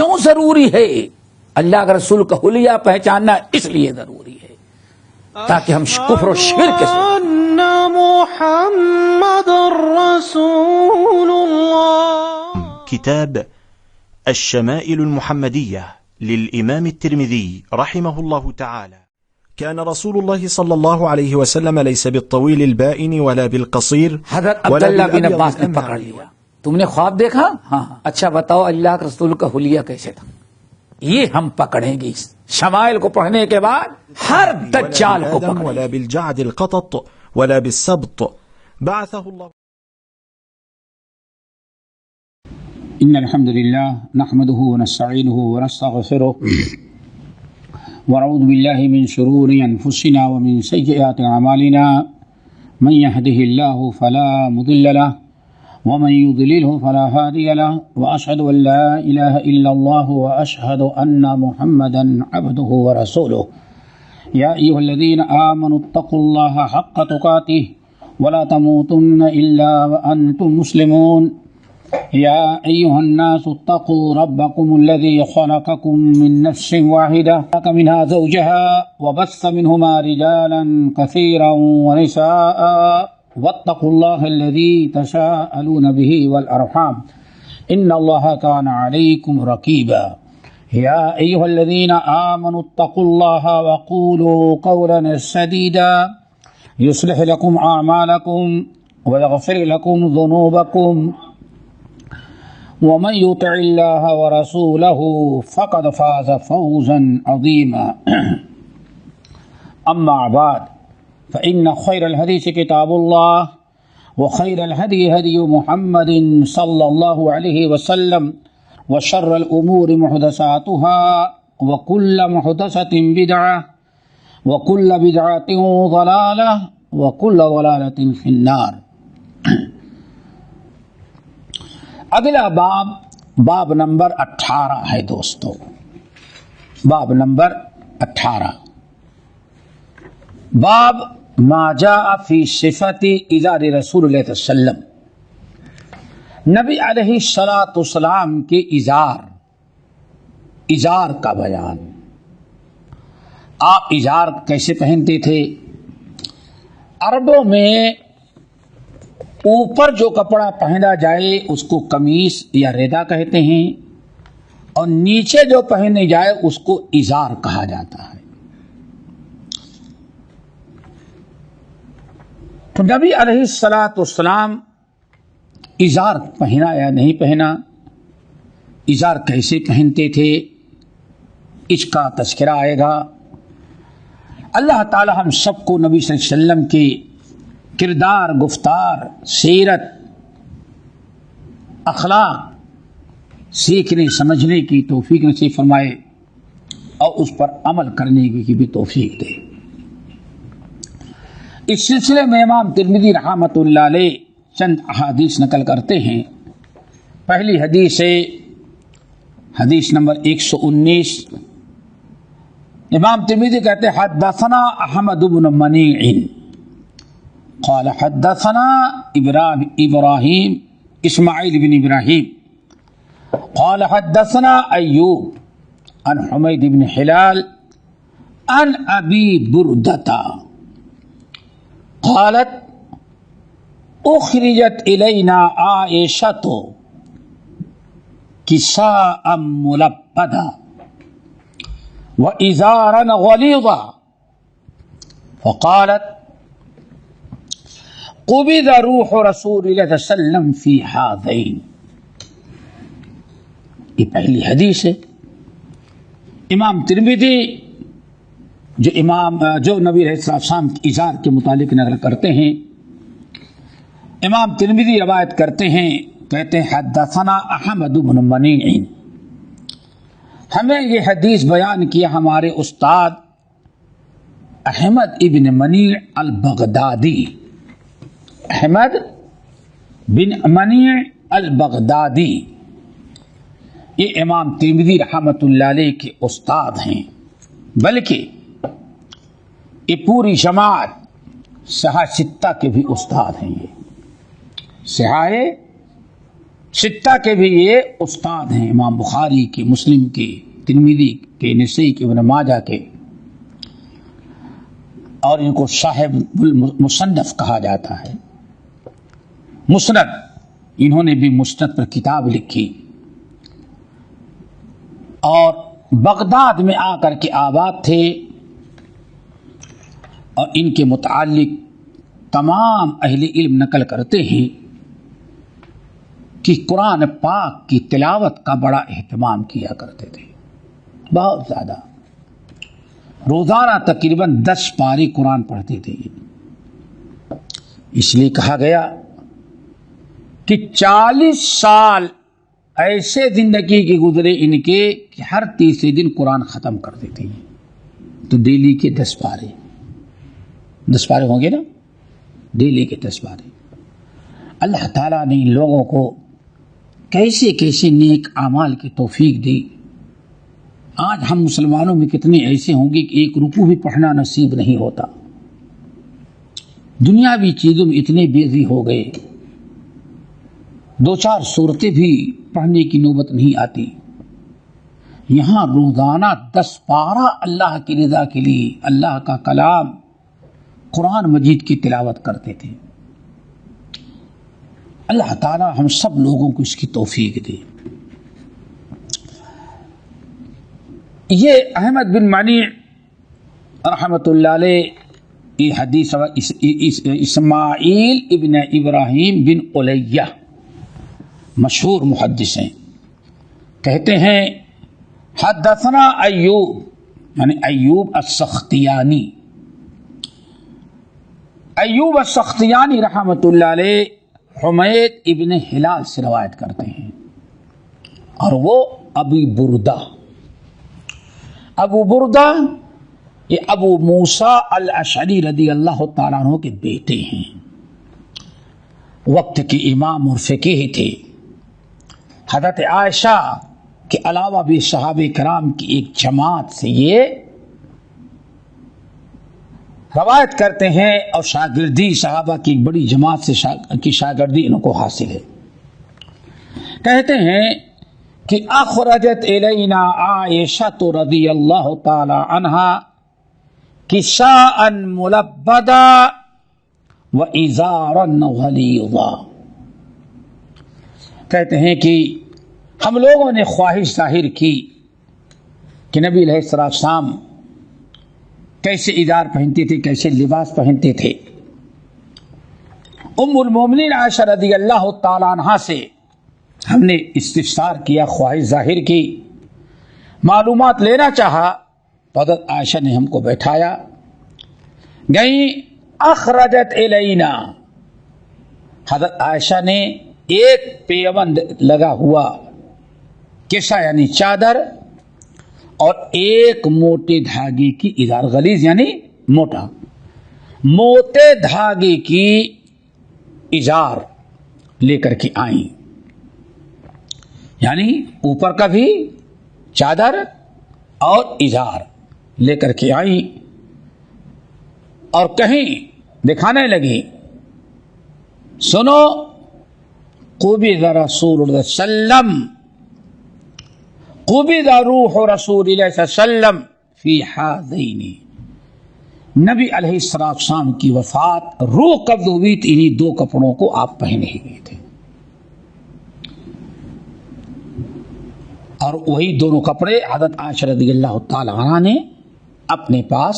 کیوں ضروری ہے؟ اللہ کے رسول کا حلیہ پہچاننا اس لیے ضروری ہے تاکہ ہم کفر و شرک سے محمد رسول الله. كتاب الشمائل المحمدية للإمام الترمذي رحمه الله تعالى. كان رسول الله صلى الله عليه وسلم ليس بالطويل البائن ولا بالقصير. حضرت عبداللہ بن عباس نے پکڑ لیا. تم نے خواب دیکھا؟ ہاں. اچھا بتاؤ اللہ کے رسول کا حلیہ کیسے تھا؟ یہ ہم پکڑیں گے شمائل کو پڑھنے کے بعد ہر دجال کو پکڑیں. ولا بالجعد القطط ولا بالسبط بعثه الله. إن الحمد لله نحمده ونستعينه ونستغفره ونعوذ بالله من شرور أنفسنا ومن سيئات أعمالنا من يهده الله فلا مضل له ومن يضلله فلا هادي له وأشهد أن لا إله إلا الله وأشهد أن محمدا عبده ورسوله. يا أيها الذين آمنوا اتقوا الله حق تقاته ولا تموتن إلا وأنتم مسلمون. يا أيها الناس اتقوا ربكم الذي خلقكم من نفس واحدة منها زوجها وبث منهما رجالا كثيرا ونساء واتقوا الله الذي تساءلون به والأرحام إن الله كان عليكم رقيبا. يا أيها الذين آمنوا اتقوا الله وقولوا قولا سديدا يصلح لكم أعمالكم ويغفر لكم ذنوبكم ومن يطع الله ورسوله فقد فاز فوزا عظيما. أما بعد فإن خير الحديث كتاب الله وخير الهدي هدي محمد صلى الله عليه وسلم وشر الأمور محدثاتها وكل محدثة بدعة وكل بدعة ضلالة وكل ضلالة في النار. اگلا باب نمبر 18 ہے دوستو. باب نمبر 18 باب ما جاء فی صفت ازار رسول اللہ صلی اللہ علیہ وسلم. نبی علیہ السلام کے ازار کا بیان. آپ ازار کیسے پہنتے تھے؟ عربوں میں اوپر جو کپڑا پہنا جائے اس کو قمیص یا ردا کہتے ہیں اور نیچے جو پہنے جائے اس کو ازار کہا جاتا ہے. تو نبی علیہ السلام ازار پہنا یا نہیں پہنا، ازار کیسے پہنتے تھے، اس کا تذکرہ آئے گا. اللہ تعالی ہم سب کو نبی صلی اللہ علیہ وسلم کے کردار، گفتار، سیرت، اخلاق سیکھنے سمجھنے کی توفیق نصیب فرمائے اور اس پر عمل کرنے کی بھی توفیق دے. اس سلسلے میں امام ترمذی رحمۃ اللہ علیہ چند احادیث نقل کرتے ہیں. پہلی حدیث ہے حدیث نمبر 119. امام ترمذی کہتے ہیں حدثنا احمد بن منیع قال حدثنا ابراہیم اسماعیل بن ابراہیم قال حدثنا ایوب عن حمید بن حلال عن ابی بردۃ قالت اخرجت الینا عائشۃ کساء ملبدا وازارا غلیظا فقالت قبض روح رسول اللہ صلی اللہ علیہ وسلم فی ہذین. یہ پہلی حدیث ہے. امام ترمذی جو نبی علیہ السلام کی ازار کے متعلق نقل کرتے ہیں، امام ترمذی روایت کرتے ہیں، کہتے ہیں حدثنا احمد بن منیع، ہمیں یہ حدیث بیان کیا ہمارے استاد احمد ابن منیع البغدادی. احمد بن منیع البغدادی یہ امام ترمذی رحمۃ اللہ علیہ کے استاد ہیں، بلکہ یہ پوری جماعت صحاح ستہ کے بھی استاد ہیں. یہ صحاح ستہ کے بھی یہ استاد ہیں، امام بخاری کے، مسلم کے، ترمذی کے، نسائی کے، ابن ماجہ کے، اور ان کو صاحب المصنف کہا جاتا ہے۔ مسند، انہوں نے بھی مسند پر کتاب لکھی، اور بغداد میں آ کر کے آباد تھے، اور ان کے متعلق تمام اہل علم نقل کرتے ہیں کہ قرآن پاک کی تلاوت کا بڑا اہتمام کیا کرتے تھے، بہت زیادہ، روزانہ تقریباً 10 پارے قرآن پڑھتے تھے۔ اس لیے کہا گیا کہ 40 سال ایسے زندگی کے گزرے ان کے کہ ہر تیسرے دن قرآن ختم کر دیتے ہیں۔ تو ڈیلی کے 10 پارے، 10 پارے ہوں گے نا، ڈیلی کے 10 پارے۔ اللہ تعالیٰ نے ان لوگوں کو کیسے کیسے نیک اعمال کی توفیق دی۔ آج ہم مسلمانوں میں کتنے ایسے ہوں گے کہ 1 رکوع بھی پڑھنا نصیب نہیں ہوتا، دنیاوی چیزوں میں اتنے بیزی ہو گئے، 2-4 سورتیں بھی پڑھنے کی نوبت نہیں آتی۔ یہاں روزانہ 10 پارہ اللہ کی رضا کے لیے اللہ کا کلام قرآن مجید کی تلاوت کرتے تھے۔ اللہ تعالی ہم سب لوگوں کو اس کی توفیق دے۔ یہ احمد بن منیع رحمۃ اللہ علیہ یہ حدیث اسماعیل ابن ابراہیم بن علیہ مشہور محدث ہیں، کہتے ہیں حدثنا ایوب، یعنی ایوب السختیانی، ایوب السختیانی رحمۃ اللہ علیہ حمید ابن ہلال سے روایت کرتے ہیں، اور وہ ابو بردہ یہ ابو موسیٰ الاشعری رضی اللہ تعالیٰ عنہ کے بیٹے ہیں، وقت کے امام اور فقیہ تھے۔ حضرت عائشہ کے علاوہ بھی صحابہ کرام کی ایک جماعت سے یہ روایت کرتے ہیں، اور شاگردی صحابہ کی ایک بڑی جماعت سے کی شاگردی ان کو حاصل ہے۔ کہتے ہیں کہ اخرجت الینا عائشہ رضی اللہ تعالی عنہا کساء ملبدا وازارا غلیظا، کہتے ہیں کہ ہم لوگوں نے خواہش ظاہر کی کہ نبی علیہ السلام کیسے ازار پہنتے تھے، کیسے لباس پہنتے تھے۔ ام المومنین عائشہ رضی اللہ تعالی عنہا سے ہم نے استفسار کیا، خواہش ظاہر کی، معلومات لینا چاہا، تو حضرت عائشہ نے ہم کو بیٹھایا، گئی اخرجت الینا، حضرت عائشہ نے ایک پیوند لگا ہوا کیسا یعنی چادر، اور ایک موٹے دھاگے کی ازار، غلیظ یعنی موٹا، موٹے دھاگے کی ازار لے کر کے آئیں، یعنی اوپر کا بھی چادر اور ازار لے کر کے آئیں، اور کہیں دکھانے لگی، سنو قبض رسول اللہ صلی اللہ علیہ وسلم، قبض روح رسول اللہ صلی اللہ علیہ وسلم فی ہذین، نبی علیہ السلام کی وفات، روح قبض ہوئی تو انہی 2 کپڑوں کو آپ پہنے ہی گئے تھے، اور وہی دونوں کپڑے حضرت عائشہ رضی اللہ تعالی عنہا نے اپنے پاس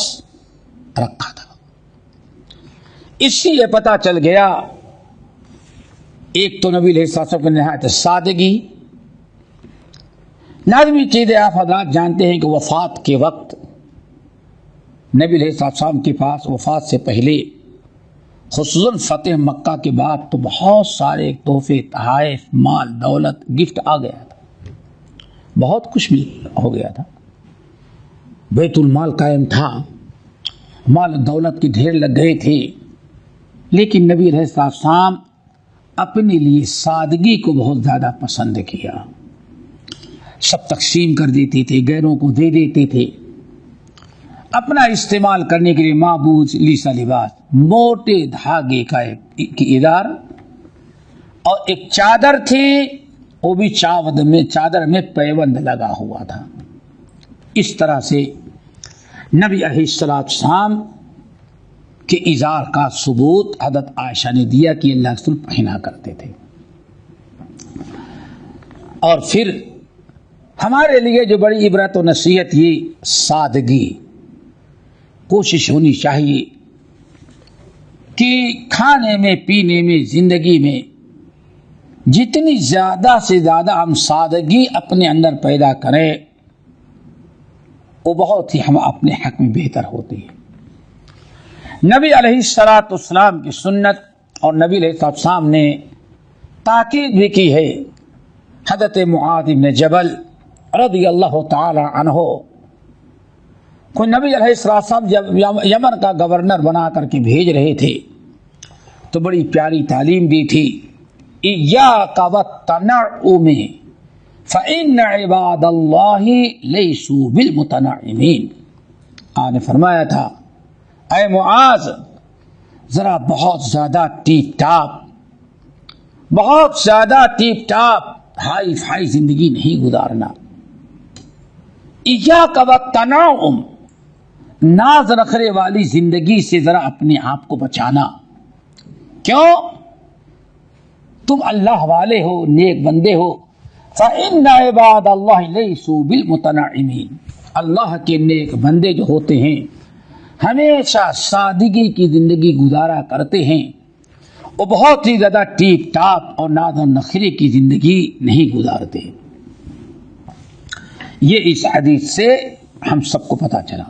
رکھا تھا۔ اس سے یہ پتہ چل گیا، ایک تو نبی علیہ السلام کی نہایت سادگی، لازمی چیز ہے، آپ حضرات جانتے ہیں کہ وفات کے وقت نبی علیہ السلام کے پاس وفات سے پہلے، خصوصاً فتح مکہ کے بعد، تو بہت سارے تحفے، تحائف، مال دولت، گفٹ آ گیا تھا، بہت کچھ ہو گیا تھا، بیت المال قائم تھا، مال دولت کے ڈھیر لگ گئے تھے، لیکن نبی علیہ السلام اپنے لیے سادگی کو بہت زیادہ پسند کیا، سب تقسیم کر دیتے تھے، غیروں کو دے دیتے تھے، اپنا استعمال کرنے کے لیے معبود لیسا لباس، موٹے دھاگے کا کی ادار، اور ایک چادر تھی وہ بھی چادر میں پیوند لگا ہوا تھا. اس طرح سے نبی علیہ السلام کے ازار کا ثبوت حضرت عائشہ نے دیا کہ اللہ رسول پہنا کرتے تھے. اور پھر ہمارے لیے جو بڑی عبرت و نصیحت یہ سادگی، کوشش ہونی چاہیے کہ کھانے میں پینے میں زندگی میں جتنی زیادہ سے زیادہ ہم سادگی اپنے اندر پیدا کریں وہ بہت ہی ہم اپنے حق میں بہتر ہوتی ہے. نبی علیہ السلام کی سنت اور نبی علیہ السلام نے تاکید بھی کی ہے. حضرت معاذ بن جبل رضی اللہ تعالی عنہ کو نبی علیہ السلام جب یمن کا گورنر بنا کر کے بھیج رہے تھے تو بڑی پیاری تعلیم دی تھی. ایاک والتنعم فإن عباد اللہ لیسوا بالمتنعمین. آپ نے فرمایا تھا اے معاذ ذرا بہت زیادہ ٹیپ ٹاپ ہائی فائی زندگی نہیں گزارنا. ایاک والتنعم، ناز نخرے والی زندگی سے ذرا اپنے آپ کو بچانا. کیوں؟ تم اللہ والے ہو، نیک بندے ہو. فإن عباد اللہ لیسوا بالمتنعمین، اللہ کے نیک بندے جو ہوتے ہیں ہمیشہ سادگی کی زندگی گزارا کرتے ہیں، وہ بہت ہی زیادہ ٹیپ ٹاپ اور ناز و نخرے کی زندگی نہیں گزارتے. یہ اس حدیث سے ہم سب کو پتہ چلا.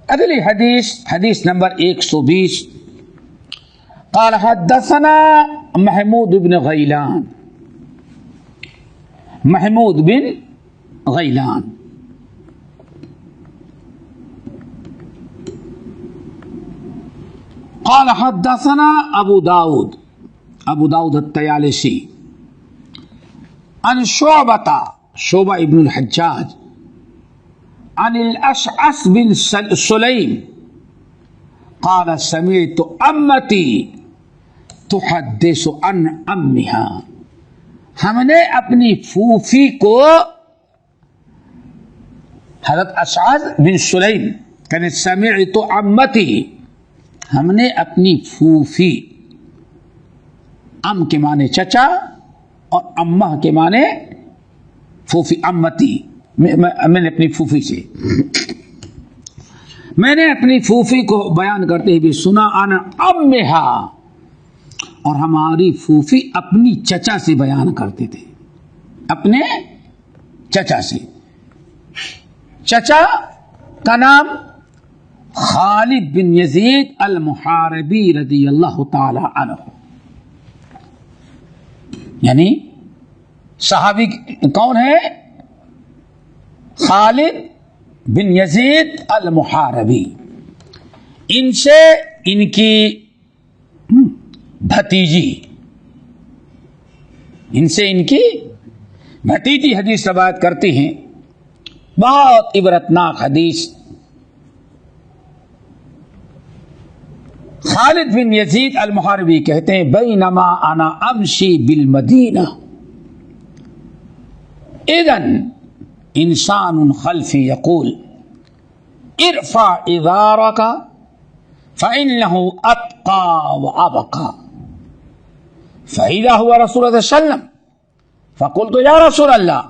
اگلی حدیث نمبر 120. قال حدثنا محمود بن غیلان. قال حدثنا ابو داود الطیالسی عن شعبہ ابن الحجاج عن الاشعث بن سلیم قال سمعت امتی تحدث عن امها. ہم نے اپنی پھوپھی کو، حضرت اشعث بن سلیم کہنے سمعت امتی، ہم نے اپنی پھوپھی، ام کے معنی چچا اور امہ کے معنی پھوپھی، امتی میں نے اپنی پھوپھی سے، میں نے اپنی پھوپھی کو بیان کرتے ہوئے سنا ان امہا، اور ہماری پھوپھی اپنی چچا سے بیان کرتے تھے، اپنے چچا سے. چچا کا نام خالد بن یزید المحاربی رضی اللہ تعالی عنہ، یعنی صحابی کون ہے؟ خالد بن یزید المحاربی. ان سے ان کی بھتیجی حدیث روایت کرتے ہیں. بہت عبرتناک حدیث. خالد بن یزید المحاربی کہتے ہیں بینما انا امشی بالمدینہ اذن انسان خلفی یقول ارفع ازارک فإنه اتقى وابقى فإذا هو رسول الله صلى الله عليه وسلم فقلت يا رسول الله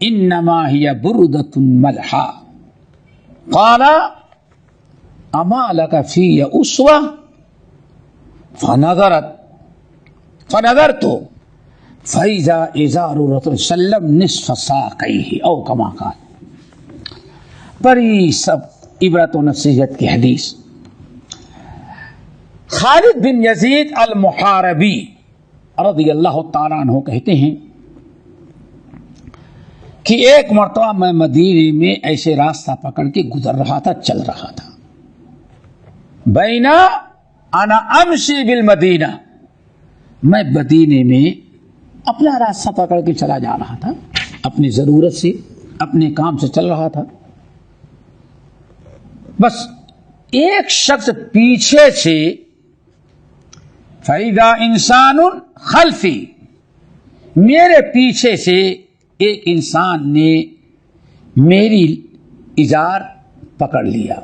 انما هي بردة ملحا قال اما لك في اسوة فنظرت فإذا ازار رسول صلی اللہ علیہ وسلم نصف ساقیہ او کما قال. بڑی سب عبرت و نصیحت کی حدیث. خالد بن یزید المحاربی رضی اللہ تعالیٰ عنہ کہتے ہیں کہ ایک مرتبہ میں مدینے میں ایسے راستہ پکڑ کے گزر رہا تھا، چل رہا تھا. بینا انا امشی بالمدینہ، میں مدینے میں اپنا راستہ پکڑ کے چلا جا رہا تھا، اپنی ضرورت سے اپنے کام سے چل رہا تھا. بس ایک شخص پیچھے سے فَإِذَا إِنسَانٌ خَلْفِي، میرے پیچھے سے ایک انسان نے میری ازار پکڑ لیا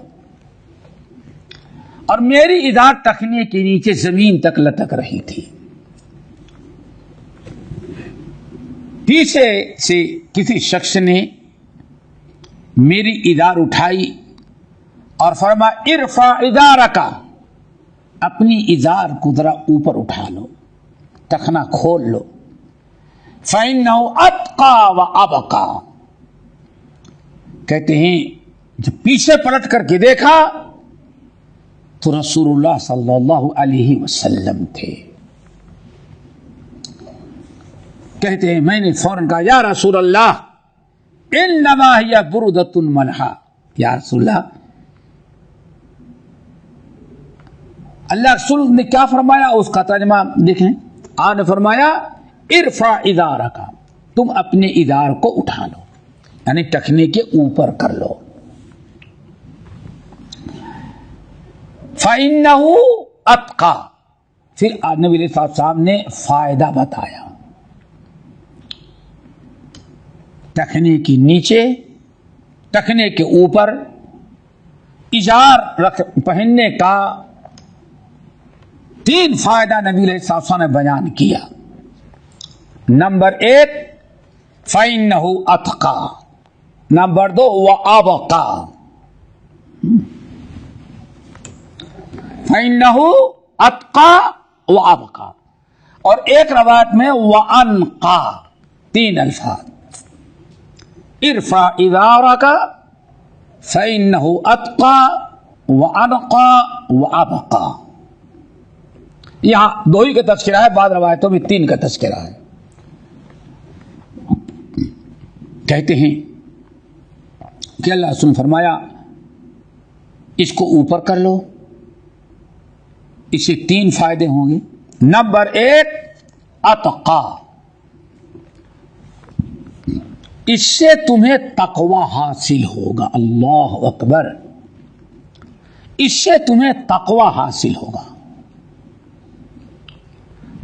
اور میری ازار ٹخنے کے نیچے زمین تک لٹک رہی تھی. پیچھے سے کسی شخص نے میری ازار اٹھائی اور فرمایا ارفع ازارک، اپنی ازار کو ذرا اوپر اٹھا لو، ٹخنا کھول لو. فَإِنَّهُ أَتْقَى وَأَبْقَى، کہتے ہیں جب پیچھے پلٹ کر کے دیکھا تو رسول اللہ صلی اللہ علیہ وسلم تھے. کہتے ہیں میں نے فوراً کہا یا رسول اللہ انما ہی بردۃ ملحا، یا رسول اللہ، اللہ رسول نے کیا فرمایا اس کا ترجمہ دیکھیں. آپ نے فرمایا ارفع ازارک، تم اپنے ازار کو اٹھا لو، یعنی ٹخنے کے اوپر کر لو. فَإِنَّهُ أَتْقَى، پھر نبی علیہ السلام نے فائدہ بتایا. ٹخنے کے نیچے، ٹخنے کے اوپر ازار پہننے کا 3 فائدہ نبی علیہ السلام نے بیان کیا. نمبر 1 فَإِنَّهُ أَتْقَى، نمبر 2 وَأَبْقَى. فَإِنَّهُ أَتْقَى وَأَبْقَى، اور ایک روایت میں وَأَنْقَى، 3 الفاظ. ارفع ازارک فَإِنَّهُ أَتْقَى وَأَنْقَى وَأَبْقَى. یہاں 2 ہی کا تذکرہ ہے، بعض روایتوں میں 3 کا تذکرہ ہے. کہتے ہیں کہ اللہ رسول نے فرمایا اس کو اوپر کر لو، اس سے 3 فائدے ہوں گے. نمبر 1 اتقا، اس سے تمہیں تقوی حاصل ہوگا. اللہ اکبر، اس سے تمہیں تقوی حاصل ہوگا.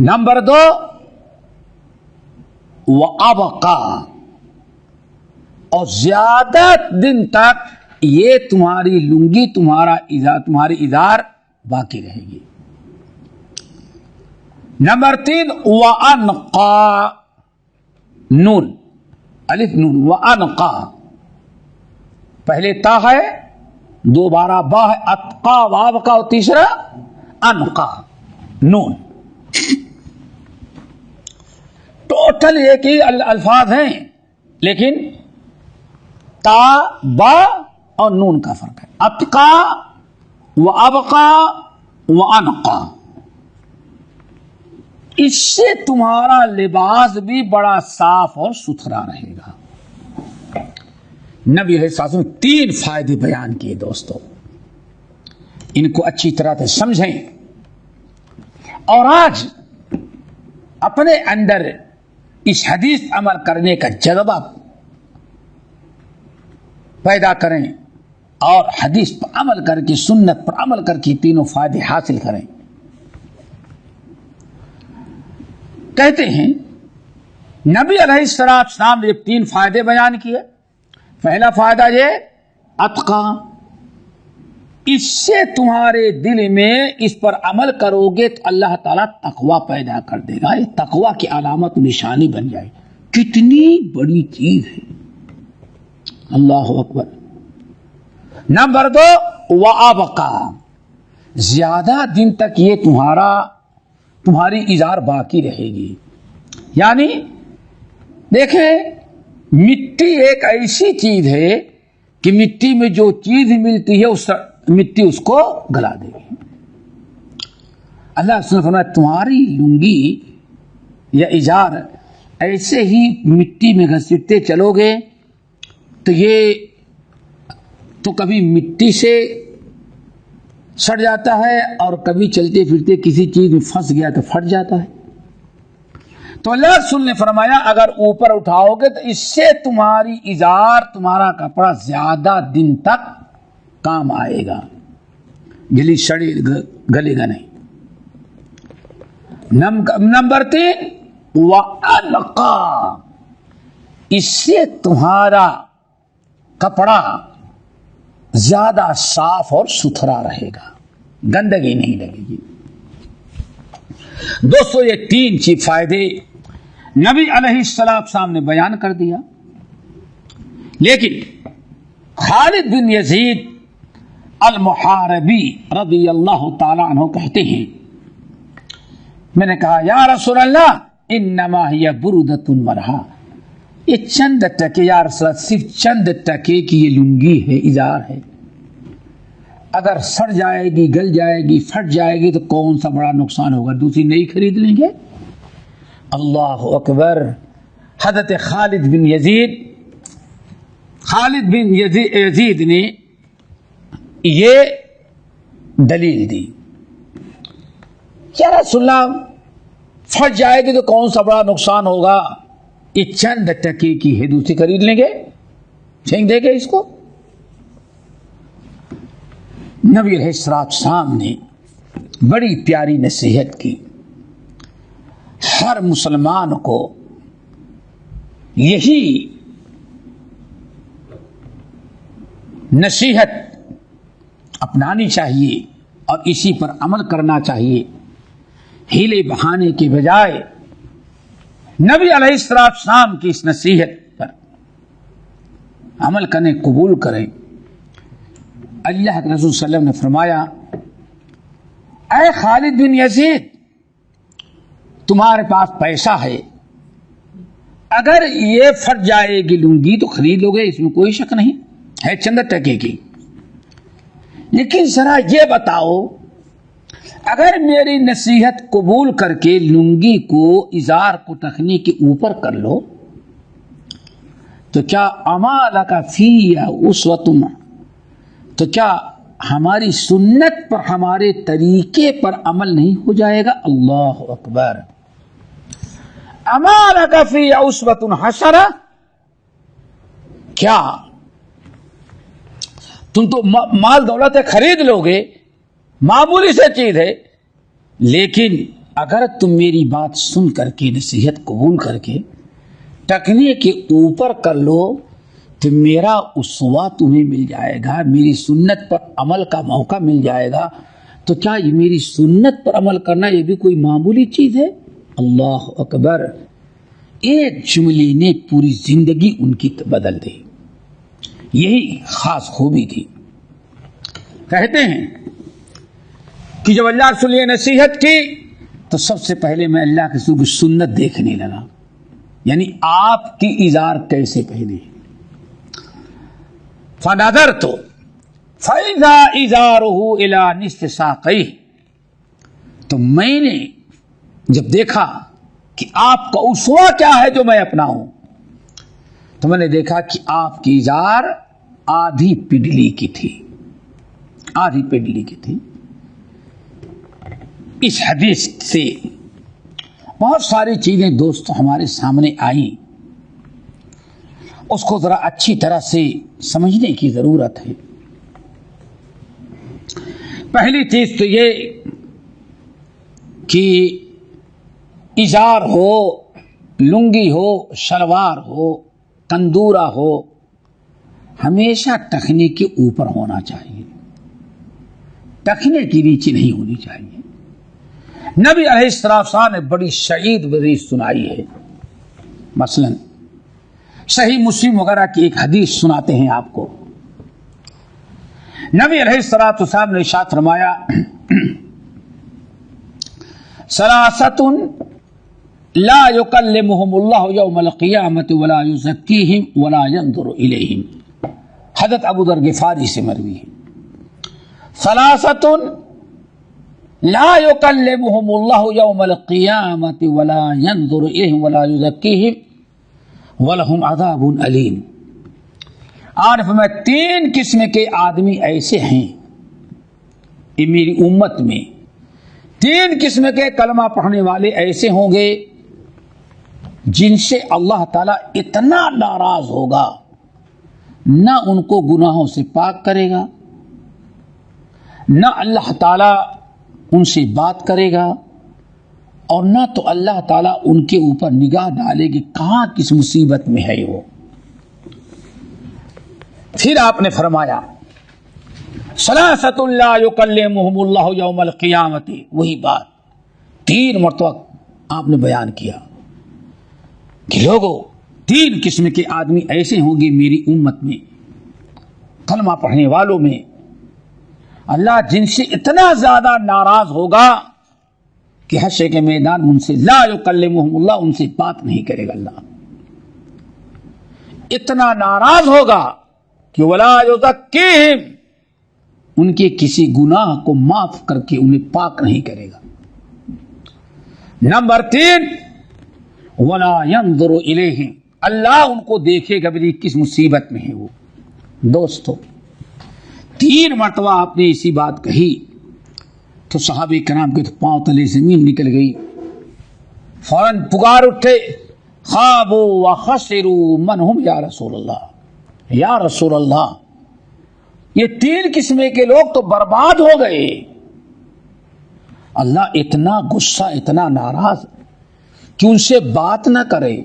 نمبر 2 وَأَبْقَى، اور زیادہ دن تک یہ تمہاری لنگی، تمہاری ازار باقی رہے گی. نمبر 3 وَأَنْقَى، نون الف نون، وَأَنْقَى، پہلے تا ہے، دوبارہ با ہے، اتقا وابقا، اور تیسرا انقا نون. ٹوٹل ایک ہی الفاظ ہیں، لیکن تا با اور نون کا فرق ہے. اتقا وابقا وانقا، اس سے تمہارا لباس بھی بڑا صاف اور ستھرا رہے گا. نبی علیہ السلام نے 3 فائدے بیان کیے دوستو، ان کو اچھی طرح سے سمجھیں اور آج اپنے اندر اس حدیث عمل کرنے کا جذبہ پیدا کریں اور حدیث پر عمل کر کے، سنت پر عمل کر کے تینوں فائدے حاصل کریں. کہتے ہیں نبی علیہ السلام نے 3 فائدے بیان کیے. پہلا فائدہ یہ اتقا، اس سے تمہارے دل میں اس پر عمل کرو گے تو اللہ تعالیٰ تقوی پیدا کر دے گا. یہ تقوی کی علامت نشانی بن جائے. کتنی بڑی چیز ہے، اللہ اکبر. نمبر 2 وَأَبْقَى، زیادہ دن تک یہ تمہاری ازار باقی رہے گی. یعنی دیکھیں، مٹی ایک ایسی چیز ہے کہ مٹی میں جو چیز ملتی ہے مٹی اس کو گلا دے گی. اللہ نے فرمایا تمہاری لنگی یا ازار ایسے ہی مٹی میں گھسیٹتے چلو گے تو یہ تو کبھی مٹی سے سڑ جاتا ہے اور کبھی چلتے پھرتے کسی چیز میں پھنس گیا تو پھٹ جاتا ہے. تو اللہ رسول نے فرمایا اگر اوپر اٹھاؤ گے تو اس سے تمہاری ازار، تمہارا کپڑا زیادہ دن تک کام آئے گا، گلی سڑے گلے گا نہیں. نمبر 3 وَأَنْقَى، اس سے تمہارا کپڑا زیادہ صاف اور ستھرا رہے گا، گندگی نہیں لگے گی۔ دوستو یہ 3 چیز فائدے نبی علیہ السلام نے بیان کر دیا، لیکن خالد بن یزید المحاربی رضی اللہ تعالی عنہ کہتے ہیں، میں نے کہا یا رسول اللہ انما ہی بردۃ مرہا، یہ چند ٹکے یا رسول اللہ، صرف چند ٹکے کی یہ لنگی ہے، اظہار ہے، اگر سڑ جائے گی، گل جائے گی، پھٹ جائے گی تو کون سا بڑا نقصان ہوگا، دوسری نئی خرید لیں گے۔ اللہ اکبر۔ حضرت خالد بن یزید نے یہ دلیل دی، یا رسول اللہ پھٹ جائے گی تو کون سا بڑا نقصان ہوگا، یہ چند ٹکے کی ہے، دوسری خرید لیں گے، پھینک دیں گے اس کو۔ نبی علیہ السلام نے بڑی پیاری نصیحت کی، ہر مسلمان کو یہی نصیحت اپنانی چاہیے اور اسی پر عمل کرنا چاہیے، ہیلے بہانے کے بجائے نبی علیہ السلام کی اس نصیحت پر عمل کرنے قبول کریں۔ اللہ کے رسول صلی اللہ علیہ وسلم نے فرمایا، اے خالد بن یزید، تمہارے پاس پیسہ ہے، اگر یہ پھٹ جائے گی لنگی تو خرید لو گے، اس میں کوئی شک نہیں ہے، چند ٹکے کی، لیکن ذرا یہ بتاؤ اگر میری نصیحت قبول کر کے لنگی کو، ازار کو ٹخنے کے اوپر کر لو تو کیا اعمالک فی اسوۃ، تو کیا ہماری سنت پر، ہمارے طریقے پر عمل نہیں ہو جائے گا؟ اللہ اکبر۔ اعمالک فی اسوۃ حسنہ، کیا تم تو مال دولت خرید لو گے، معمولی سے چیز ہے، لیکن اگر تم میری بات سن کر کے، نصیحت قبول کر کے ٹکنے کے اوپر کر لو تو میرا اسوہ تمہیں مل جائے گا، میری سنت پر عمل کا موقع مل جائے گا، تو کیا یہ میری سنت پر عمل کرنا یہ بھی کوئی معمولی چیز ہے؟ اللہ اکبر۔ ایک جملے نے پوری زندگی ان کی بدل دی، یہی خاص خوبی تھی۔ کہتے ہیں کہ جب اللہ رسول نے نصیحت کی تو سب سے پہلے میں اللہ کے رسول کی سنت دیکھنے لگا، یعنی آپ کی ازار کیسے پہنے۔ فنظرت فاذا ازارہ الی نصف ساقیہ، تو میں نے جب دیکھا کہ آپ کا اسوہ کیا ہے جو میں اپناؤں، تو میں نے دیکھا کہ آپ کی ازار آدھی پڈلی کی تھی، آدھی پڈلی کی تھی۔ اس حدیث سے بہت ساری چیزیں دوست ہمارے سامنے آئیں، اس کو ذرا اچھی طرح سے سمجھنے کی ضرورت ہے۔ پہلی چیز تو یہ کہ ازار ہو، لنگی ہو، شلوار ہو، تندورہ ہو، ہمیشہ ٹخنے کے اوپر ہونا چاہیے، ٹخنے کے نیچے نہیں ہونی چاہیے۔ نبی علیہ السلام نے بڑی شعید وعید سنائی ہے، مثلا صحیح مسلم وغیرہ کی ایک حدیث سناتے ہیں آپ کو۔ نبی علیہ السلام نے ارشاد فرمایا، ثلاثۃ لا یکلمہم اللہ یوم القیامۃ ولا یزکیہم ولا ینظر الیہم، حضرت ابو ذر غفاری سے مروی ہے۔ ثلاثۃ لا یکلمہم اللہ یوم القیامۃ ولا ینظر الیہم ولا یزکیہم ولہم عذاب علیم۔ عارف میں 3 قسم کے آدمی ایسے ہیں، یہ میری امت میں 3 قسم کے کلمہ پڑھنے والے ایسے ہوں گے جن سے اللہ تعالیٰ اتنا ناراض ہوگا، نہ ان کو گناہوں سے پاک کرے گا، نہ اللہ تعالیٰ ان سے بات کرے گا، اور نہ تو اللہ تعالیٰ ان کے اوپر نگاہ ڈالے کہ کہاں کس مصیبت میں ہے وہ. پھر آپ نے فرمایا ثلاثۃ لا یکلمہم اللہ یوم القیامۃ، وہی بات 3 مرتبہ آپ نے بیان کیا کہ لوگوں 3 قسم کے آدمی ایسے ہوں گے میری امت میں، کلمہ پڑھنے والوں میں، اللہ جن سے اتنا زیادہ ناراض ہوگا کہ حشر کے میدان ان سے لا یکلمہم اللہ، ان سے بات نہیں کرے گا اللہ. اتنا ناراض ہوگا کہ ولا یزکیہم، ان کے کسی گناہ کو معاف کر کے انہیں پاک نہیں کرے گا. نمبر 3 ولا ينظر الیہم، اللہ ان کو دیکھے گا بھی کس مصیبت میں ہے وہ. دوستو 3 مرتبہ آپ نے اسی بات کہی تو صحابہ کرام کے تو پاؤں تلے زمین نکل گئی، فوراً پکار اٹھے خابوا وخسروا من ہم یا رسول اللہ، یا رسول اللہ یہ 3 قسمیں کے لوگ تو برباد ہو گئے. اللہ اتنا غصہ، اتنا ناراض کہ ان سے بات نہ کرے،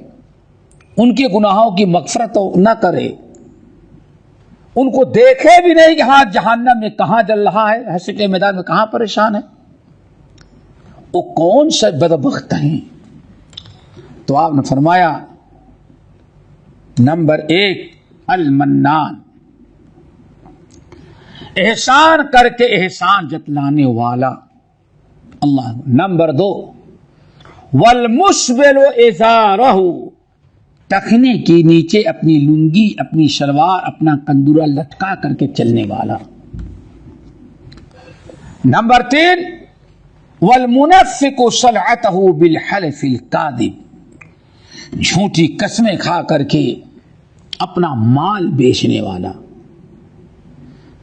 ان کے گناہوں کی مغفرت نہ کرے، ان کو دیکھے بھی نہیں کہ ہاں جہنم میں کہاں جل رہا ہے، حشر کے میدان میں کہاں پریشان ہے. وہ کون سے بدبخت ہیں؟ تو آپ نے فرمایا نمبر 1 المنان، احسان کر کے احسان جتلانے والا اللہ. نمبر 2 والمسبل ازارہ، ٹخنے کے نیچے اپنی لنگی، اپنی شلوار، اپنا کندورا لٹکا کر کے چلنے والا. نمبر 3 والمنفق صلعتہ بالحلف الکاذب، جھوٹی قسمیں کھا کر کے اپنا مال بیچنے والا.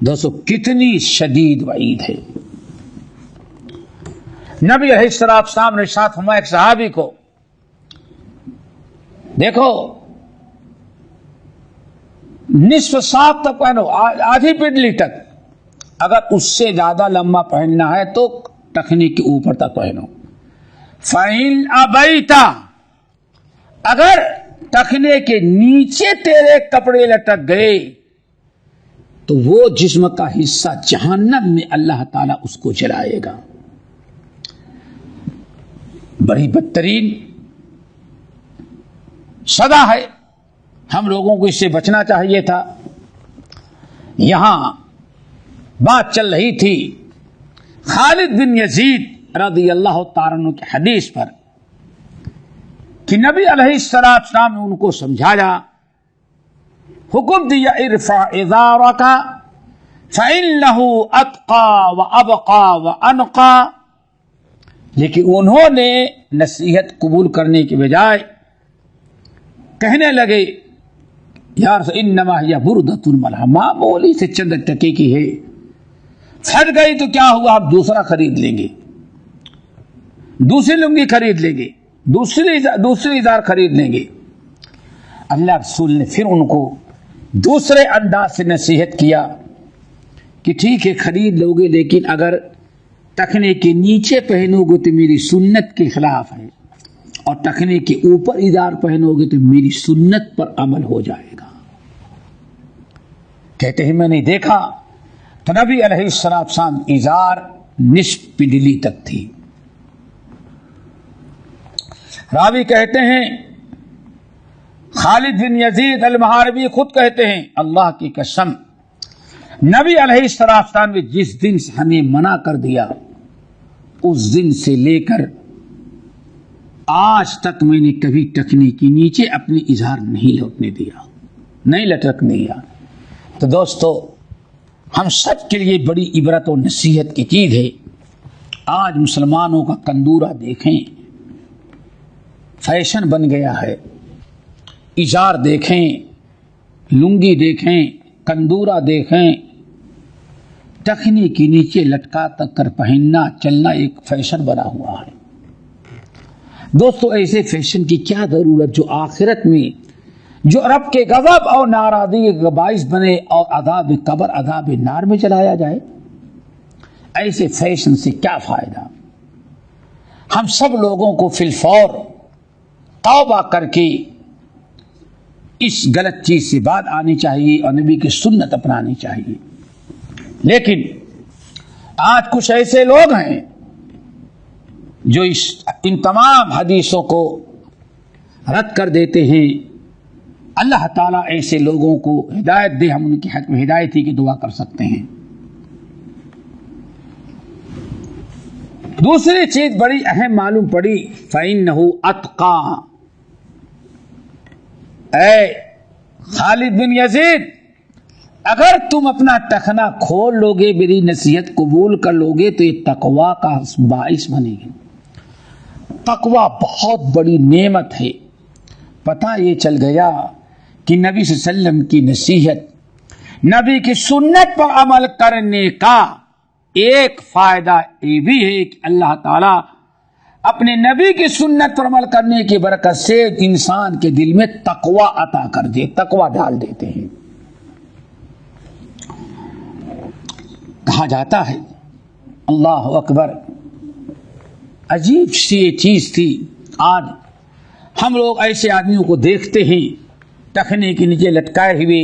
دوستو کتنی شدید وعید ہے. نبی علیہ السلام نے ارشاد فرمایا ایک صحابی کو، دیکھو نصف ساق تک پہنو، آدھی پنڈلی تک، اگر اس سے زیادہ لمبا پہننا ہے تو ٹخنے کے اوپر تک پہنو. فَإِنْ أَبَيْتَ، اگر ٹخنے کے نیچے تیرے کپڑے لٹک گئے تو وہ جسم کا حصہ جہنم میں اللہ تعالیٰ اس کو جلائے گا. بڑی بدترین سزا ہے، ہم لوگوں کو اس سے بچنا چاہیے تھا. یہاں بات چل رہی تھی خالد بن یزید رضی اللہ تعالیٰ عنہ کی حدیث پر کہ نبی علیہ السلام نے ان کو سمجھایا، حکم دیا ارفع ازارک فإنہ اتقى وابقى وانقى، لیکن انہوں نے نصیحت قبول کرنے کے بجائے کہنے لگے یا رسول انما ہی بردۃ ملحا، معمولی سے چند ٹکے کی ہے، پھٹ گئی تو کیا ہوا، آپ دوسرا خرید لیں گے، دوسری لنگی خرید لیں گے، دوسری ازار خرید لیں گے. اللہ رسول نے پھر ان کو دوسرے انداز سے نصیحت کیا کہ ٹھیک ہے خرید لو گے، لیکن اگر ٹخنے کے نیچے پہنو گے تو میری سنت کے خلاف ہے، اور ٹخنے کے اوپر ازار پہنو گے تو میری سنت پر عمل ہو جائے گا. کہتے ہیں میں نے دیکھا تو نبی علیہ السلام ازار نصف پنڈلی تک تھی. راوی کہتے ہیں خالد بن یزید المحاربی خود کہتے ہیں اللہ کی قسم نبی علیہ السلام نے جس دن سے ہمیں منع کر دیا اس دن سے لے کر آج تک میں نے کبھی ٹخنے کے نیچے اپنی اظہار نہیں لوٹنے دیا، نہیں لٹکنے دیا. تو دوستو ہم سب کے لیے بڑی عبرت و نصیحت کی چیز ہے. آج مسلمانوں کا کندورا دیکھیں، فیشن بن گیا ہے. اظہار دیکھیں، لنگی دیکھیں، کندورا دیکھیں، ٹخنے کے نیچے لٹکا تک کر پہننا چلنا ایک فیشن بنا ہوا ہے. دوستو ایسے فیشن کی کیا ضرورت جو آخرت میں جو رب کے غضب اور ناراضگی کا باعث بنے اور عذاب قبر عذاب نار میں جلایا جائے. ایسے فیشن سے کیا فائدہ؟ ہم سب لوگوں کو فی الفور توبہ کر کے اس غلط چیز سے بعد آنی چاہیے اور نبی کی سنت اپنانی چاہیے. لیکن آج کچھ ایسے لوگ ہیں جو ان تمام حدیثوں کو رد کر دیتے ہیں. اللہ تعالیٰ ایسے لوگوں کو ہدایت دے. ہم ان کے حق میں ہدایت کی دعا کر سکتے ہیں. دوسری چیز بڑی اہم معلوم پڑی, فَإِنَّهُ أَتْقَى. اے خالد بن یزید, اگر تم اپنا ٹخنا کھول لو گے, میری نصیحت قبول کر لو گے, تو یہ تقوی کا باعث بنے گی. تقوی بہت بڑی نعمت ہے. پتہ یہ چل گیا کہ نبی صلی اللہ علیہ وسلم کی نصیحت, نبی کی سنت پر عمل کرنے کا ایک فائدہ یہ بھی ہے کہ اللہ تعالیٰ اپنے نبی کی سنت پر عمل کرنے کی برکت سے انسان کے دل میں تقوی عطا کر دے, تقوی ڈال دیتے ہیں. کہا جاتا ہے, اللہ اکبر, عجیب سی یہ چیز تھی. آج ہم لوگ ایسے آدمیوں کو دیکھتے ہیں ٹخنے کے نیچے لٹکائے ہوئے,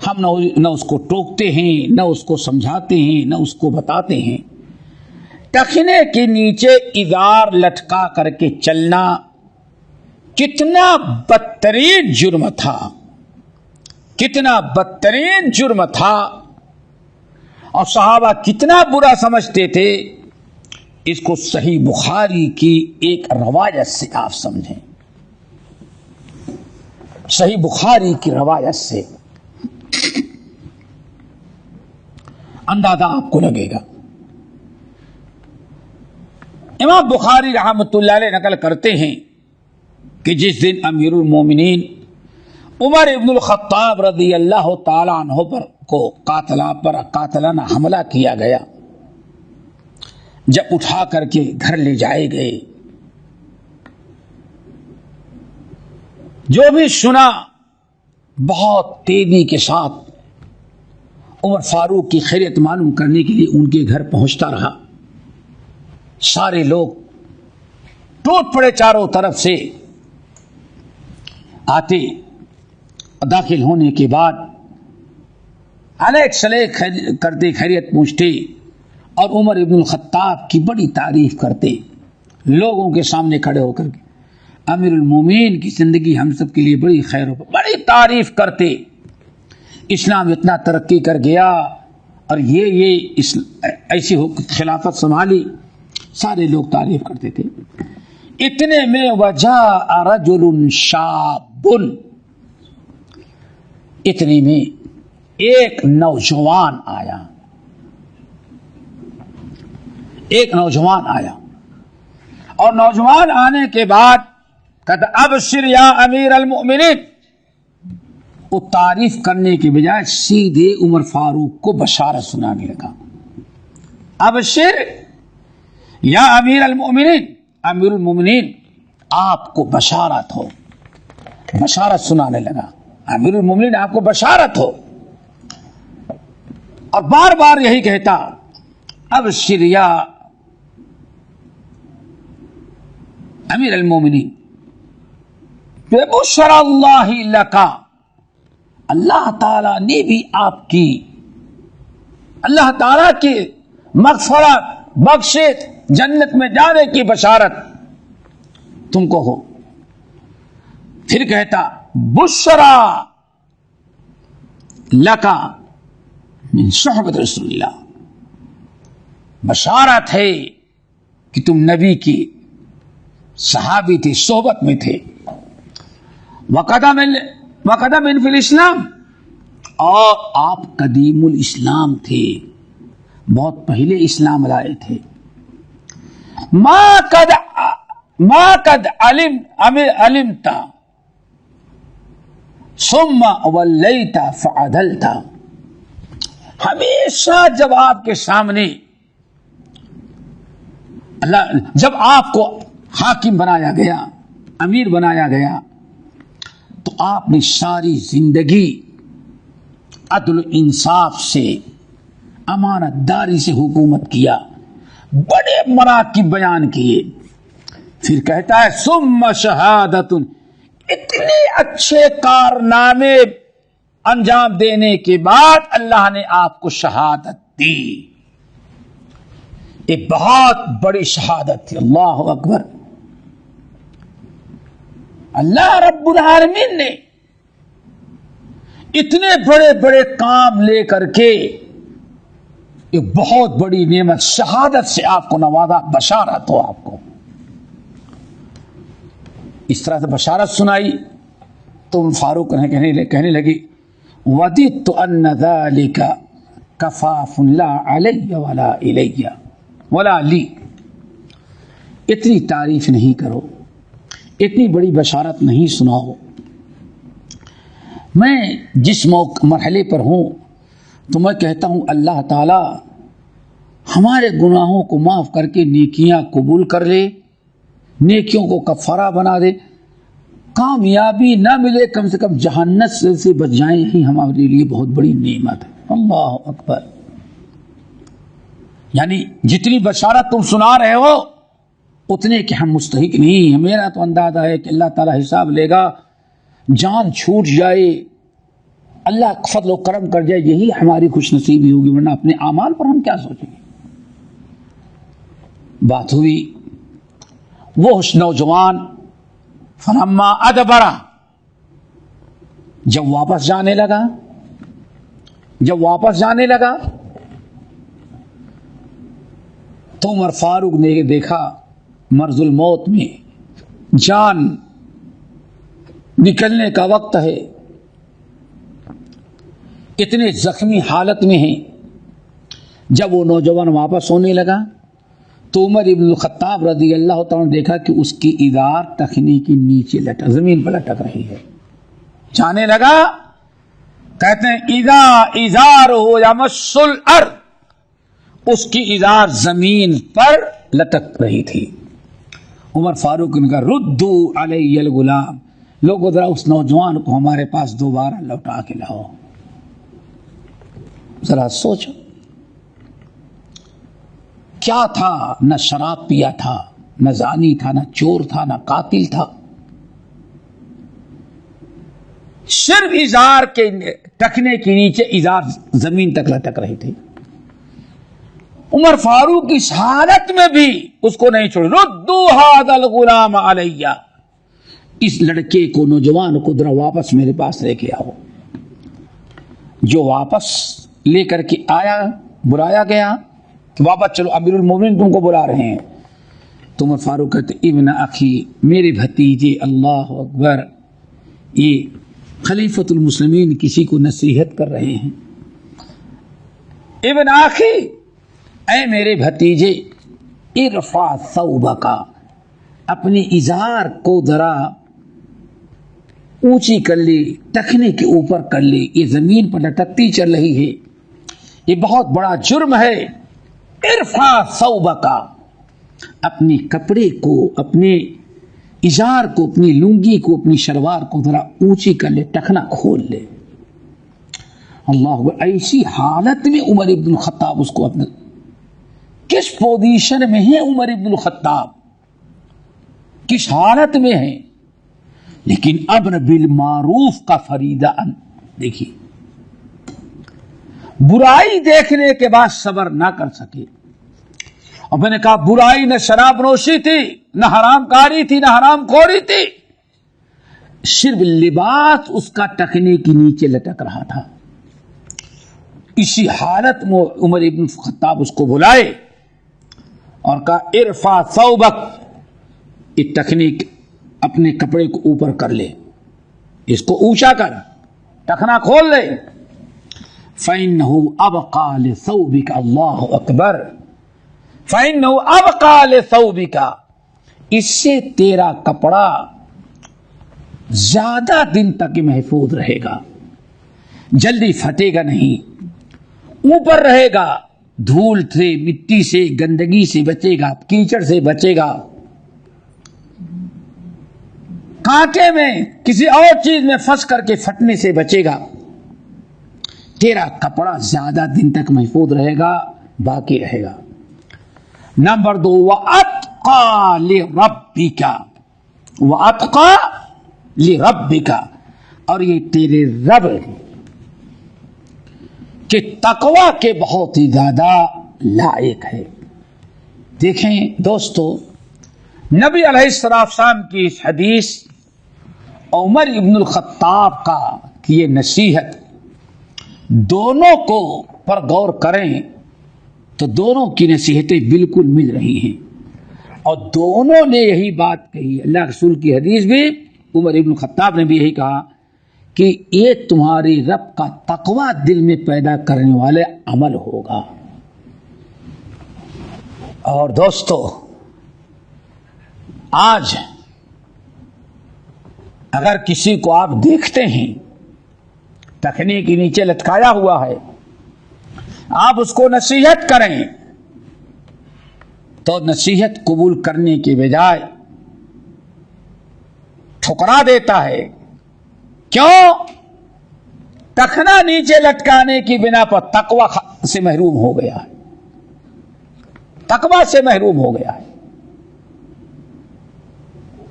ہم نہ اس کو ٹوکتے ہیں, نہ اس کو سمجھاتے ہیں, نہ اس کو بتاتے ہیں. ٹخنے کے نیچے ازار لٹکا کر کے چلنا کتنا بدترین جرم تھا, کتنا بدترین جرم تھا, اور صحابہ کتنا برا سمجھتے تھے. اس کو صحیح بخاری کی ایک روایت سے آپ سمجھیں, صحیح بخاری کی روایت سے اندازہ آپ کو لگے گا. امام بخاری رحمۃ اللہ علیہ نقل کرتے ہیں کہ جس دن امیر المومنین عمر ابن الخطاب رضی اللہ تعالی عنہ پر قاتلانہ حملہ کیا گیا, جب اٹھا کر کے گھر لے جائے گئے, جو بھی سنا بہت تیزی کے ساتھ عمر فاروق کی خیریت معلوم کرنے کے لیے ان کے گھر پہنچتا رہا. سارے لوگ ٹوٹ پڑے, چاروں طرف سے آتے. داخل ہونے کے بعد علیک سلیک کرتے, خیریت پوچھتے, اور عمر ابن الخطاب کی بڑی تعریف کرتے, لوگوں کے سامنے کھڑے ہو کر کے امیر المومنین کی زندگی ہم سب کے لیے بڑی خیر ہو, بڑی تعریف کرتے. اسلام اتنا ترقی کر گیا اور یہ ایسی خلافت سنبھالی, سارے لوگ تعریف کرتے تھے. اتنے میں وجاء رجل شاب, اتنے میں ایک نوجوان آیا, ایک نوجوان آیا, اور نوجوان آنے کے بعد کہتا ابشر یا امیر المؤمنین. وہ تعریف کرنے کے بجائے سیدھے عمر فاروق کو بشارت سنانے لگا. ابشر یا امیر المؤمنین, امیر المؤمنین آپ کو بشارت ہو, بشارت سنانے لگا. امیر المؤمنین آپ کو بشارت ہو, اور بار بار یہی کہتا ابشر یا امیر المؤمنین بشر اللہ لکا, اللہ تعالیٰ نے بھی آپ کی, اللہ تعالیٰ کی مغفرت, بخشش, جنت میں جانے کی بشارت تم کو ہو. پھر کہتا بشرا لکا من صحبت رسول اللہ, بشارت ہے کہ تم نبی کی صحابی تھے, صحبت میں تھے. وقدم فی الاسلام, اور آپ قدیم الاسلام تھے, بہت پہلے اسلام لائے تھے. ما قد علمت ثم ولیت فعدلت, ہمیشہ جب آپ کے سامنے اللہ, جب آپ کو حاکم بنایا گیا, امیر بنایا گیا, تو آپ نے ساری زندگی عدل و انصاف سے, امانت داری سے حکومت کیا, بڑے مراکب بیان کیے, پھر کہتا ہے ثم شہادت، اتنے اچھے کارنامے انجام دینے کے بعد اللہ نے آپ کو شہادت دی. یہ بہت بڑی شہادت تھی. اللہ اکبر. اللہ رب العالمین نے اتنے بڑے بڑے کام لے کر کے ایک بہت بڑی نعمت شہادت سے آپ کو نوازا. بشارت ہو آپ کو. اس طرح سے بشارت سنائی تو فاروق کہنے لگی وَدِدْتُ أَنَّ ذَلِكَ كَفَافٌ لَا عَلَيَّ وَلَا إِلَيَّ وَلَا لِي. اتنی تعریف نہیں کرو، اتنی بڑی بشارت نہیں سناؤ. میں جس مرحلے پر ہوں تو میں کہتا ہوں اللہ تعالی ہمارے گناہوں کو معاف کر کے نیکیاں قبول کر لے، نیکیوں کو کفارہ بنا دے. کامیابی نہ ملے کم سے کم جہنم سے بچ جائیں، یہی ہمارے لیے بہت بڑی نعمت ہے. اللہ اکبر. یعنی جتنی بشارت تم سنا رہے ہو اتنے کہ ہم مستحق نہیں. میرا تو اندازہ ہے کہ اللہ تعالیٰ حساب لے گا، جان چھوٹ جائے، اللہ فضل و کرم کر جائے، یہی ہماری خوش نصیبی ہوگی، ورنہ اپنے اعمال پر ہم کیا سوچیں گے. بات ہوئی وہ نوجوان فلما ادبر، جب واپس جانے لگا تو عمر فاروق نے دیکھا مرض الموت میں جان نکلنے کا وقت ہے، اتنے زخمی حالت میں ہیں. جب وہ نوجوان واپس ہونے لگا تو عمر ابن الخطاب رضی اللہ تعالیٰ نے دیکھا کہ اس کی ازار ٹخنے کے نیچے زمین پر لٹک رہی ہے. جانے لگا، کہتے ہیں اذا ازارہ یمس الارض، اس کی ازار زمین پر لٹک رہی تھی. عمر فاروق نے کہا ردو علی الغلام، لوگوں ذرا اس نوجوان کو ہمارے پاس دوبارہ لوٹا کے لاؤ. ذرا سوچو کیا تھا، نہ شراب پیا تھا، نہ زانی تھا، نہ چور تھا، نہ قاتل تھا، صرف ازار کے ٹکنے کے نیچے ازار زمین تک لٹک رہی تھی. عمر فاروق اس حالت میں بھی اس کو نہیں چھوڑ. ردو ھذا الغلام علیہ، اس لڑکے کو، نوجوان کو ذرا واپس میرے پاس لے کے آؤ. جو واپس لے کر کے آیا، بلایا گیا کہ واپس چلو، امیر المومنین تم کو بلا رہے ہیں. تو عمر فاروق کہتے ابن اخی، میرے بھتیجے. اللہ اکبر. یہ خلیفۃ المسلمین کسی کو نصیحت کر رہے ہیں. ابن اخی، اے میرے بھتیجے، ارفع ثوبک، اپنی ازار کو ذرا اونچی کر لے، ٹخنے کے اوپر کر لے. یہ زمین پر لٹکتی چل رہی ہے، یہ بہت بڑا جرم ہے. ارفع ثوبک، اپنے کپڑے کو، اپنے ازار کو، اپنی لنگی کو، اپنی شلوار کو ذرا اونچی کر لے، ٹخنا کھول لے. اللہ، ایسی حالت میں عمر ابن الخطاب اس کو اپنے، کس پوزیشن میں ہے عمر ابن الخطاب، کس حالت میں ہے. لیکن امر بالمعروف کا فریضہ دیکھیے، برائی دیکھنے کے بعد صبر نہ کر سکے. اور میں نے کہا برائی نہ شراب نوشی تھی، نہ حرام کاری تھی، نہ حرام خوری تھی، صرف لباس اس کا ٹخنے کے نیچے لٹک رہا تھا. اسی حالت میں عمر ابن الخطاب اس کو بلائے اور کہا ارفع ثوبک، یہ ٹخنے اپنے کپڑے کو اوپر کر لے، اس کو اونچا کر، ٹخنا کھول لے. فَإِنَّهُ أَبْقَى لِثَوْبِكَ، اللہ اکبر. فَإِنَّهُ أَبْقَى لِثَوْبِكَ، اس سے تیرا کپڑا زیادہ دن تک محفوظ رہے گا، جلدی پھٹے گا نہیں، اوپر رہے گا، دھول سے، مٹی سے، گندگی سے بچے گا، کیچڑ سے بچے گا، کانٹے میں، کسی اور چیز میں پھنس کر کے پھٹنے سے بچے گا. تیرا کپڑا زیادہ دن تک محفوظ رہے گا، باقی رہے گا. نمبر 2، وَأَطْ وَأَتْقَى لِرَبِّكَ وَأَتْقَى لِرَبِّكَ، اور یہ تیرے رب کہ تقوی کے بہت ہی زیادہ لائق ہے۔ دیکھیں دوستو، نبی علیہ السلام کی اس حدیث عمر ابن الخطاب کا کہ یہ نصیحت دونوں کو پر غور کریں تو دونوں کی نصیحتیں بالکل مل رہی ہیں، اور دونوں نے یہی بات کہی۔ اللہ رسول کی حدیث بھی عمر ابن الخطاب نے بھی یہی کہا کہ یہ تمہاری رب کا تقوی دل میں پیدا کرنے والے عمل ہوگا۔ اور دوستو، آج اگر کسی کو آپ دیکھتے ہیں ٹخنے کے نیچے لٹکایا ہوا ہے، آپ اس کو نصیحت کریں تو نصیحت قبول کرنے کے بجائے ٹھکرا دیتا ہے۔ کیوں؟ ٹخنا نیچے لٹکانے کی بنا پر تقوی سے محروم ہو گیا ہے، تقوی سے محروم ہو گیا ہے۔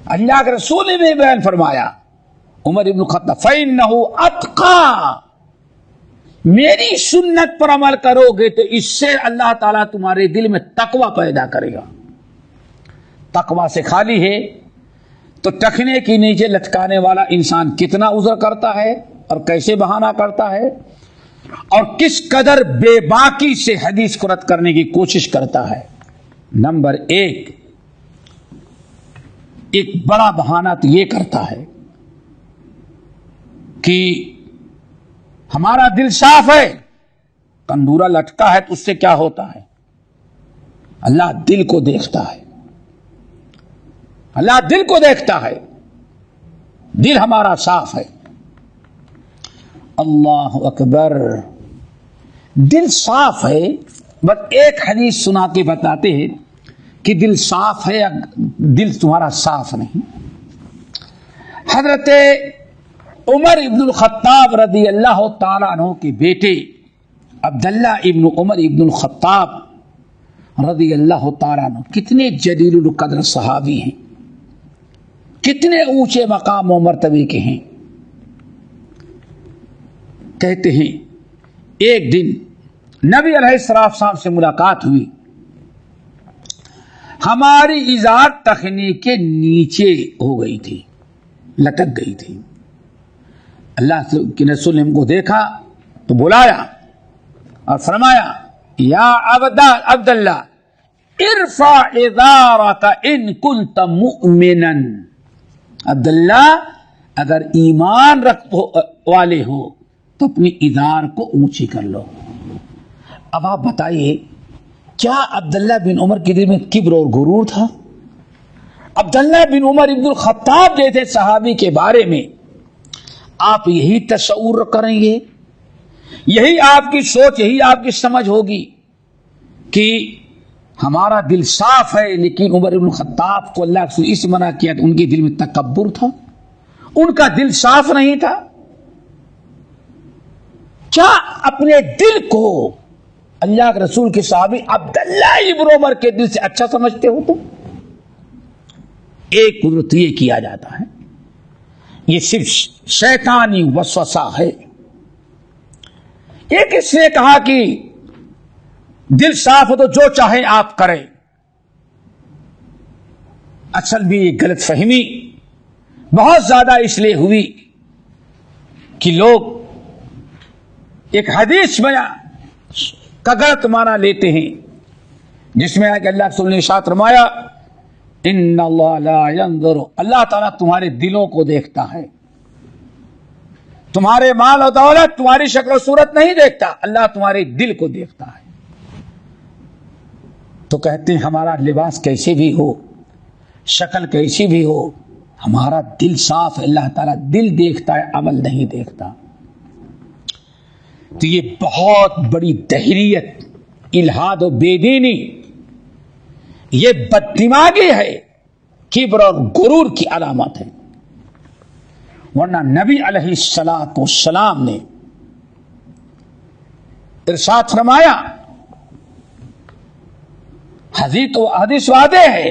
اللہ کے رسول نے بھی بیان فرمایا، عمر ابن الخطاب فَإِنَّهُ أَتْقَى، میری سنت پر عمل کرو گے تو اس سے اللہ تعالیٰ تمہارے دل میں تقوی پیدا کرے گا۔ تقوی سے خالی ہے تو ٹخنے کے نیچے لٹکانے والا انسان کتنا عذر کرتا ہے اور کیسے بہانہ کرتا ہے، اور کس قدر بے باکی سے حدیث کو رد کرنے کی کوشش کرتا ہے۔ نمبر ایک بڑا بہانہ تو یہ کرتا ہے کہ ہمارا دل صاف ہے، تندورہ لٹکا ہے تو اس سے کیا ہوتا ہے؟ اللہ دل کو دیکھتا ہے، اللہ دل کو دیکھتا ہے، دل ہمارا صاف ہے۔ اللہ اکبر، دل صاف ہے، بس ایک حدیث سنا کے بتاتے ہیں کہ دل صاف ہے یا دل تمہارا صاف نہیں۔ حضرت عمر ابن الخطاب رضی اللہ تعالیٰ عنہ کے بیٹے عبداللہ ابن عمر ابن الخطاب رضی اللہ تعالیٰ عنہ کتنے جلیل القدر صحابی ہیں، کتنے اونچے مقام و مرتبے کے ہیں۔ کہتے ہیں ایک دن نبی علیہ السلام سے ملاقات ہوئی، ہماری ازار ٹخنے کے نیچے ہو گئی تھی، لٹک گئی تھی۔ اللہ کے رسول نے ہم کو دیکھا تو بلایا اور فرمایا، یا عبداللہ ارفع ازارک ان کنت مؤمنا، عبداللہ اگر ایمان والے ہو تو اپنی ازار کو اونچی کر لو۔ اب آپ بتائیے، کیا عبداللہ بن عمر کے دل میں کبر اور غرور تھا؟ عبداللہ بن عمر ابن الخطاب جیسے صحابی کے بارے میں آپ یہی تصور کریں گے، یہی آپ کی سوچ، یہی آپ کی سمجھ ہوگی کہ ہمارا دل صاف ہے، لیکن عمر ابن الخطاب کو اللہ سے اس منع کیا کہ ان کے دل میں تکبر تھا، ان کا دل صاف نہیں تھا؟ کیا اپنے دل کو اللہ کے رسول کے صحابی عبداللہ ابن عمر کے دل سے اچھا سمجھتے ہو؟ تم ایک قدرت یہ کیا جاتا ہے، یہ صرف شیطانی وسوسہ ہے۔ ایک اس نے کہا کہ دل صاف ہو تو جو چاہیں آپ کریں، اصل بھی یہ غلط فہمی بہت زیادہ اس لیے ہوئی کہ لوگ ایک حدیث کا غلط معنی لیتے ہیں، جس میں ہے کہ اللہ رسول نے ارشاد فرمایا، ان اللہ لا ينظر، اللہ تعالیٰ تمہارے دلوں کو دیکھتا ہے، تمہارے مال و دولت، تمہاری شکل و صورت نہیں دیکھتا، اللہ تمہارے دل کو دیکھتا ہے۔ تو کہتے ہیں ہمارا لباس کیسے بھی ہو، شکل کیسی بھی ہو، ہمارا دل صاف ہے، اللہ تعالیٰ دل دیکھتا ہے، عمل نہیں دیکھتا۔ تو یہ بہت بڑی دہریت، الحاد و بے دینی، یہ بددماغی ہے، کبر اور غرور کی علامت ہے۔ ورنہ نبی علیہ السلام نے ارشاد فرمایا، حدیث واضح ہے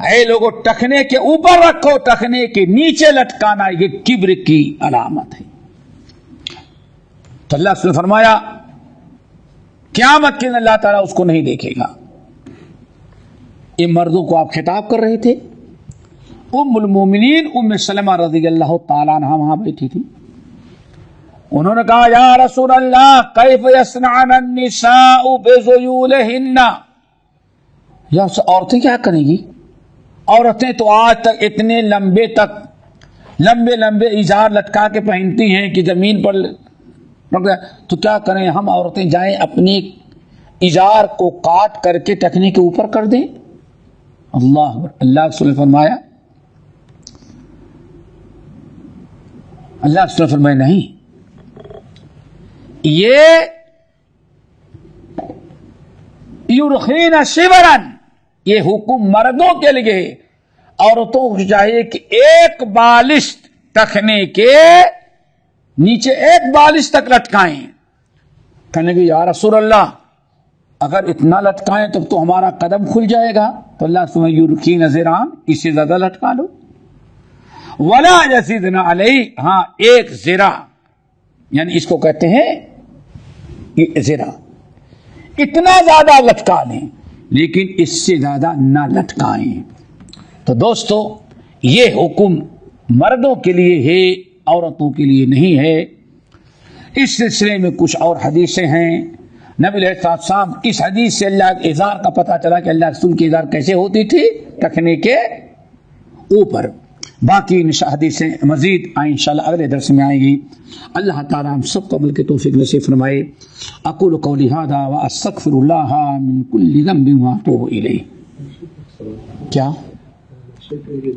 اے لوگوں ٹخنے کے اوپر رکھو، ٹخنے کے نیچے لٹکانا یہ کبر کی علامت ہے۔ تو اللہ نے فرمایا قیامت کے دن اللہ تعالیٰ اس کو نہیں دیکھے گا۔ یہ مردوں کو آپ خطاب کر رہے تھے۔ ام المومنین ام سلمہ رضی اللہ تعالیٰ عنہا وہاں بیٹھی تھی۔ انہوں نے کہا یا رسول اللہ کیف یصنعن النساء بذیولہن، یا عورتیں کیا کریں گی؟ عورتیں تو آج تک اتنے لمبے ازار لٹکا کے پہنتی ہیں کہ زمین پر تو کیا کریں ہم عورتیں جائیں اپنے ازار کو کاٹ کر کے ٹخنے کے اوپر کر دیں؟ اللہ رسول نے فرمایا، اللہ رسول نے فرمایا نہیں، یہ یرخین شبرن، یہ حکم مردوں کے لیے، عورتوں کو چاہیے کہ ایک بالش ٹخنے کے نیچے ایک بالش تک لٹکائیں۔ کہنے کہ یا رسول اللہ اگر اتنا لٹکائیں تب تو ہمارا قدم کھل جائے گا، تو اللہ سمجھ یرخین ذراعن، اس سے زیادہ لٹکا لو۔ ولا یزیدن علیہ، ہاں ایک ذراع، یعنی اس کو کہتے ہیں ذراع، اتنا زیادہ لٹکا لیں لیکن اس سے زیادہ نہ لٹکائیں۔ تو دوستو یہ حکم مردوں کے لیے ہے، عورتوں کے لیے نہیں ہے۔ اس سلسلے میں کچھ اور حدیثیں ہیں۔ نبی علیہ السلام اس حدیث سے اللہ کے اظہار کا پتہ چلا کہ اللہ رسول کی اظہار کیسے ہوتی تھی، ٹخنے کے اوپر۔ باقی حدیثیں مزید انشاءاللہ اگلے درس میں آئیں گی۔ اللہ تعالی ہم سب کو عمل کے توفیق نصیب فرمائے۔ اقول قولی ھذا واستغفر اللہ من کل ذنب واتوب الیہ۔ کیا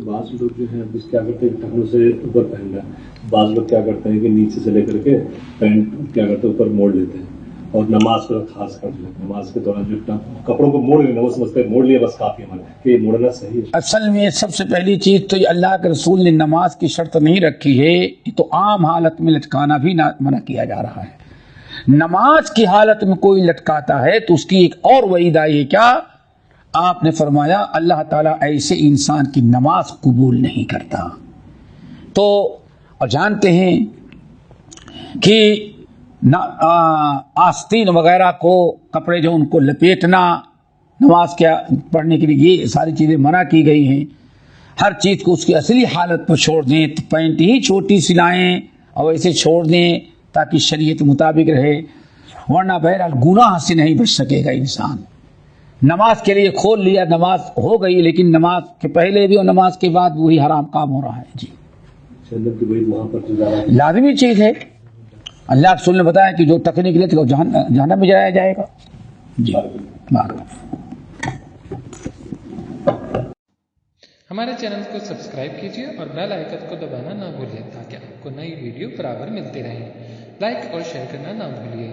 بعض لوگ جو ہیں کیا کرتے ہیں ٹخنوں سے اوپر پہن رہا ہے، بعض لوگ کیا کرتے ہیں کہ نیچے سے لے کر کے پینٹ کیا کرتے ہیں اوپر موڑ لیتے ہیں، اور نماز کو خاص کر نماز کے دوران جو کپڑوں کو موڑ لینا وہ سمجھتے ہیں موڑ لیا بس کافی ہمارے، کہ یہ موڑنا صحیح ہے۔ اصل میں سب سے پہلی چیز تو یہ اللہ کے رسول نے نماز کی شرط نہیں رکھی ہے، یہ تو عام حالت میں لٹکانا بھی منع کیا جا رہا ہے۔ نماز کی حالت میں کوئی لٹکاتا ہے تو اس کی ایک اور وعید آئی ہے، کیا آپ نے فرمایا اللہ تعالیٰ ایسے انسان کی نماز قبول نہیں کرتا۔ تو اور جانتے ہیں کہ آستین وغیرہ کو کپڑے جو ان کو لپیٹنا نماز کے پڑھنے کے لیے یہ ساری چیزیں منع کی گئی ہیں۔ ہر چیز کو اس کی اصلی حالت پر چھوڑ دیں، پینٹ ہی چھوٹی سلائیں اور ایسے چھوڑ دیں تاکہ شریعت مطابق رہے، ورنہ بہرحال گناہ سے نہیں بچ سکے گا انسان۔ نماز کے لیے کھول لیا، نماز ہو گئی، لیکن نماز کے پہلے بھی اور نماز کے بعد وہی حرام کام ہو رہا ہے۔ جی لازمی چیز ہے۔ اللہ رسول نے بتایا کہ جو ٹخنے کے لیے تو جہنم میں جلایا جائے گا۔ جی ہمارے چینل کو سبسکرائب کیجیے اور بیل آئیکن کو دبانا نہ بھولیں تاکہ آپ کو نئی ویڈیو برابر ملتی رہیں۔ لائک اور شیئر کرنا نہ بھولیے۔